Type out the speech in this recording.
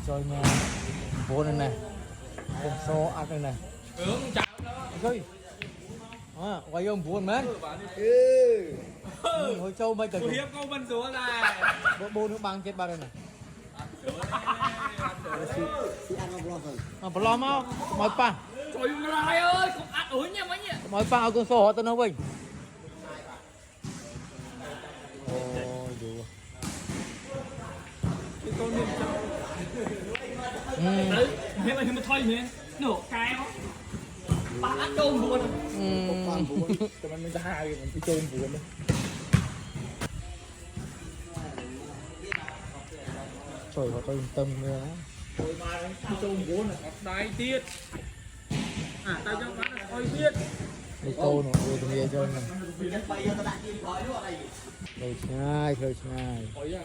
cho nhà vốn này này cùng số ăn đây này chơi quay ông vốn mấy hồi châu mấy tờ hiếp câu bắn số này bố nước băng chết ba đây này mà lo mau mọi pan trời ơi ơi không ăn ối nha mấy nhỉ mọi pan ở con số họ tên nó bình ôi dù cái con niệm đấy thế mà thôi nhỉ nổ cái nó bạn ăn trôn buồn cho mình ta hai mình đi trôn buồn đấy trời họ tôi tâm nữa rồi mà đi trôn buồn là đái tiết à tao cho bạn là thôi tiết đi câu nó về từ nghe chơi này rồi ngay hỏi ra